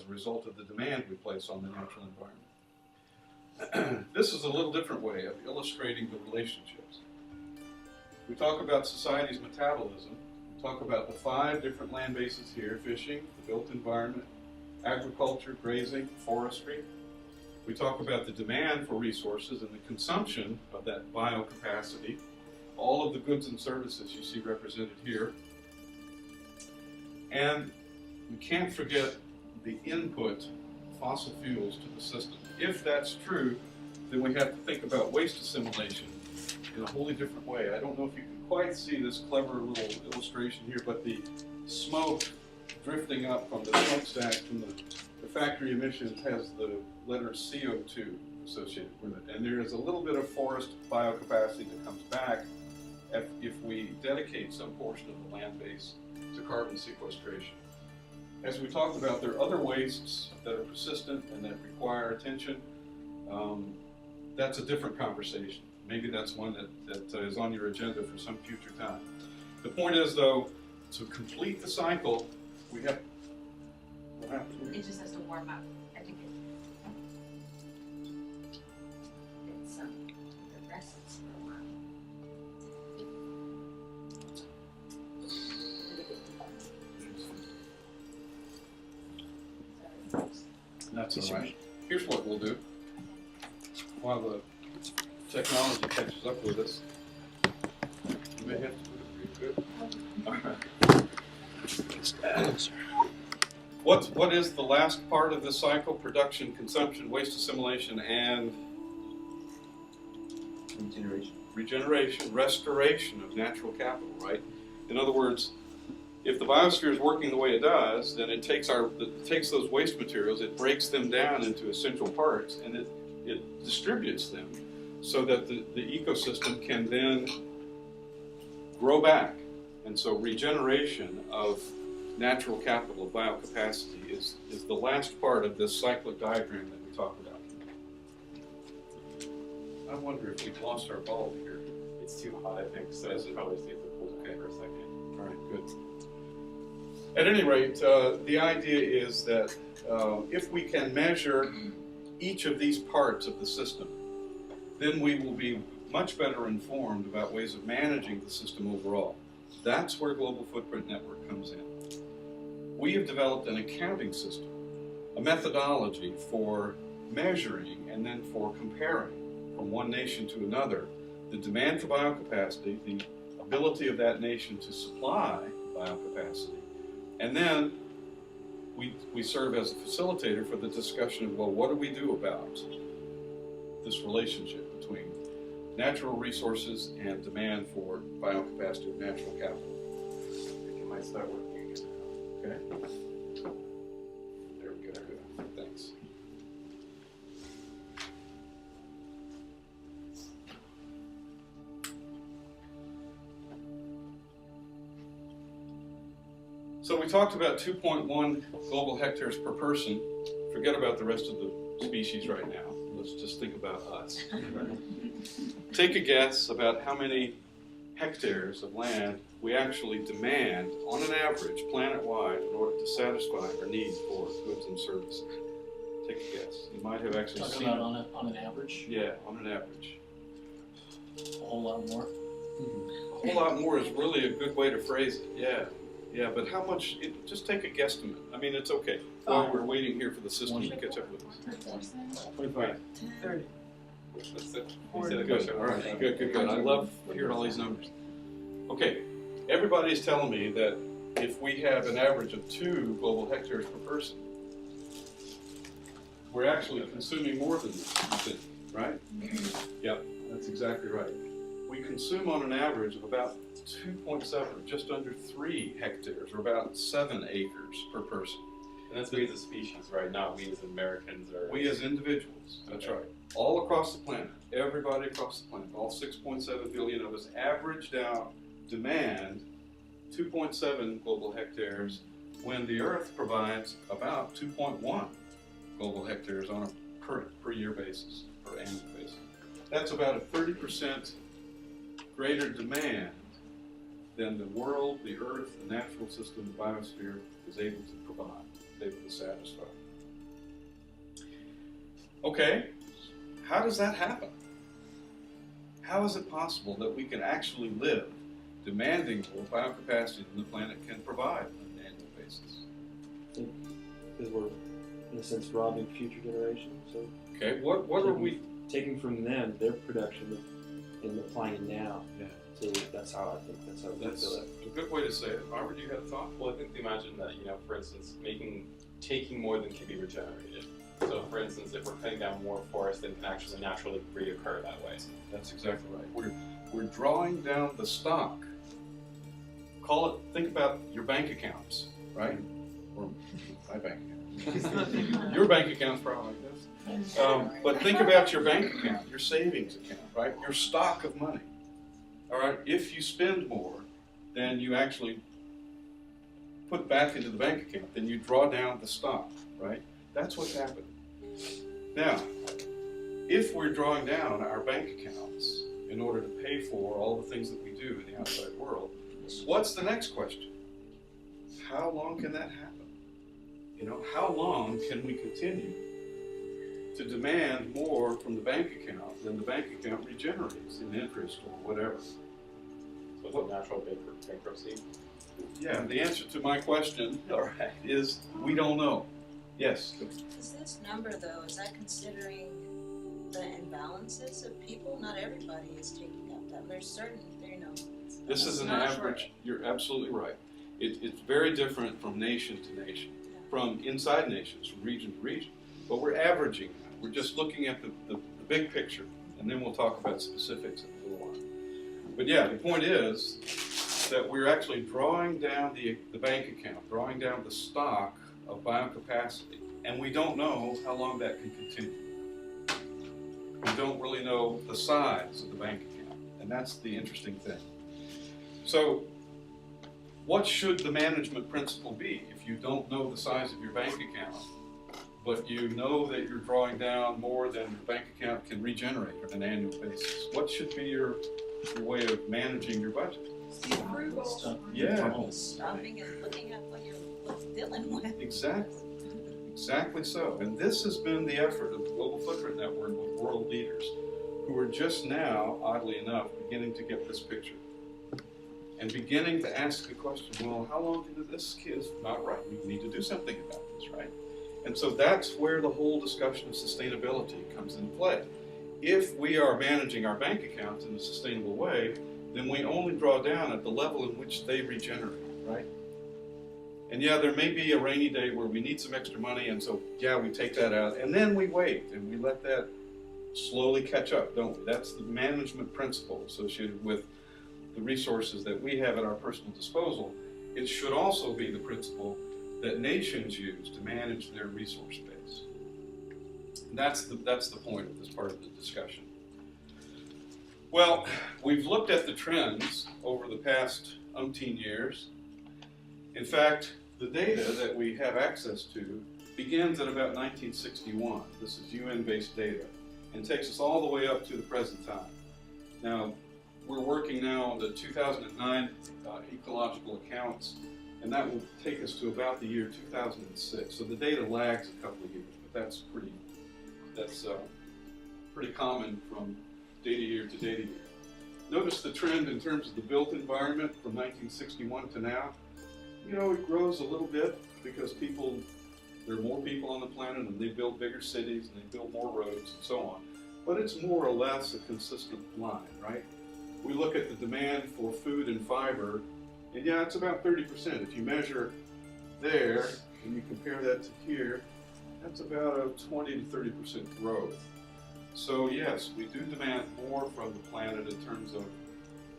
a result of the demand we place on the natural environment. This is a little different way of illustrating the relationships. We talk about society's metabolism. We talk about the 5 different land bases here: fishing, the built environment, agriculture, grazing, forestry. We talk about the demand for resources and the consumption of that biocapacity, all of the goods and services you see represented here. And we can't forget the input, fossil fuels, to the system. If that's true, then we have to think about waste assimilation in a wholly different way. I don't know if you can quite see this clever little illustration here, but the smoke drifting up from the smokestacks from the factory emissions has the letter CO2 associated with it. And there is a little bit of forest biocapacity that comes back if we dedicate some portion of the land base to carbon sequestration. As we talked about, there are other wastes that are persistent and that require attention. That's a different conversation. Maybe that's one that is on your agenda for some future time. The point is, though, to complete the cycle, we have... What happened? It just has to warm up. I think it's the rests for a while. That's all right. Here's what we'll do while the technology catches up with us. You may have to do it pretty good. All right. What is the last part of the cycle? Production, consumption, waste assimilation, and regeneration, restoration of natural capital, right? In other words, if the biosphere is working the way it does, then it takes those waste materials, it breaks them down into essential parts, and it distributes them so that the ecosystem can then grow back. And so regeneration of natural capital, biocapacity, is the last part of this cyclic diagram that we talk about. I wonder if we've lost our bulb here. It's too hot, I think, so I should probably see if it pulls back for a second. All right, good. At any rate, the idea is that if we can measure each of these parts of the system, then we will be much better informed about ways of managing the system overall. That's where Global Footprint Network comes in. We have developed an accounting system, a methodology for measuring and then for comparing from one nation to another the demand for biocapacity, the ability of that nation to supply biocapacity, and then we serve as a facilitator for the discussion of, well, what do we do about this relationship between natural resources and demand for biocapacity of natural capital. I think it might start working again now. Okay. There we go. Thanks. So we talked about 2.1 global hectares per person. Forget about the rest of the species right now. Let's just think about us. Take a guess about how many hectares of land we actually demand on an average planet-wide in order to satisfy our need for goods and services. Take a guess. You might have actually Talking seen about on an average? Yeah, on an average. A whole lot more? A whole lot more is really a good way to phrase it, yeah. Yeah, but how much, just take a guesstimate. I mean, it's okay. While we're waiting here for the system to catch up with us. 25. 30. That's it. Good, all right, good. I love hearing all these numbers. Okay, everybody's telling me that if we have an average of 2 global hectares per person, we're actually consuming more than this, you think, right? Yep, that's exactly right. We consume on an average of about 2.7, just under 3 hectares, or about 7 acres per person. And that's we as a species, right? Not we as Americans or... We as individuals, that's right. All across the planet, everybody across the planet, all 6.7 billion of us averaged out demand 2.7 global hectares when the Earth provides about 2.1 global hectares on a per year basis, per annual basis. That's about a 30% greater demand than the world, the Earth, the natural system, the biosphere is able to provide, able to satisfy. Okay, how does that happen? How is it possible that we can actually live demanding more biocapacity than the planet can provide on an annual basis? Because we're, in a sense, robbing future generations. So Okay, what are we? taking from them their production and applying it now? Yeah. So that's how I think. That's how we That's feel it. a good way to say it. Robert, you had a thought? Well, I think they imagine that, for instance, taking more than can be regenerated. So, for instance, if we're cutting down more forest, then it can actually naturally reoccur that way. That's exactly right. We're drawing down the stock. Think about your bank accounts, right? Or my bank account. Your bank account's probably like this. But think about your bank account, your savings account, right? Your stock of money. All right. If you spend more than you actually put back into the bank account, then you draw down the stock, right? That's what's happening. Now, if we're drawing down our bank accounts in order to pay for all the things that we do in the outside world, what's the next question? How long can that happen? How long can we continue to demand more from the bank account than the bank account regenerates in interest or whatever? So it's a natural bankruptcy. Yeah, the answer to my question, all right, is we don't know. Yes? Is this number though, is that considering the imbalances of people? Not everybody is taking up that. There's certain, This is an not average. You're absolutely right. It's very different from nation to nation, from inside nations, from region to region. But we're averaging that. We're just looking at the big picture, and then we'll talk about specifics in a little while. But yeah, the point is that we're actually drawing down the bank account, drawing down the stock of biocapacity, and we don't know how long that can continue. We don't really know the size of the bank account, and that's the interesting thing. So, what should the management principle be if you don't know the size of your bank account, but you know that you're drawing down more than your bank account can regenerate on an annual basis? What should be your way of managing your budget? Yeah. stopping and looking at what you're dealing with. Exactly so. And this has been the effort of the Global Footprint Network with world leaders who are just now, oddly enough, beginning to get this picture and beginning to ask the question, well, how long is this is not right? We need to do something about this, right? And so that's where the whole discussion of sustainability comes into play. If we are managing our bank accounts in a sustainable way, then we only draw down at the level in which they regenerate, right? And yeah, there may be a rainy day where we need some extra money, and so yeah, we take that out, and then we wait, and we let that slowly catch up, don't we? That's the management principle associated with the resources that we have at our personal disposal. It should also be the principle that nations use to manage their resource base. And that's the point of this part of the discussion. Well, we've looked at the trends over the past umpteen years. In fact, the data that we have access to begins at about 1961. This is UN-based data and takes us all the way up to the present time. Now, we're working now on the 2009 ecological accounts, and that will take us to about the year 2006. So the data lags a couple of years, but that's pretty common from data year to data year. Notice the trend in terms of the built environment from 1961 to now. It grows a little bit because there are more people on the planet and they build bigger cities and they build more roads and so on. But it's more or less a consistent line, right? We look at the demand for food and fiber, and yeah, it's about 30%. If you measure there and you compare that to here, that's about a 20 to 30% growth. So yes, we do demand more from the planet in terms of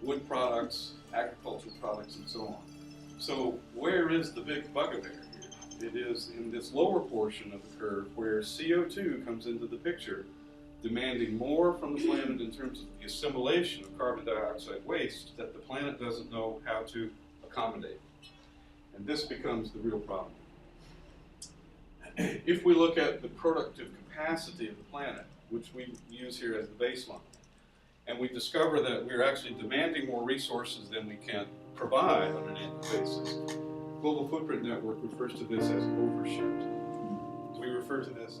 wood products, agricultural products, and so on. So where is the big bugaboo here? It is in this lower portion of the curve where CO2 comes into the picture, demanding more from the planet in terms of the assimilation of carbon dioxide waste that the planet doesn't know how to accommodate. And this becomes the real problem. If we look at the productive capacity of the planet, which we use here as the baseline, and we discover that we're actually demanding more resources than we can provide on an annual basis, Global Footprint Network refers to this as overshoot. We refer to this as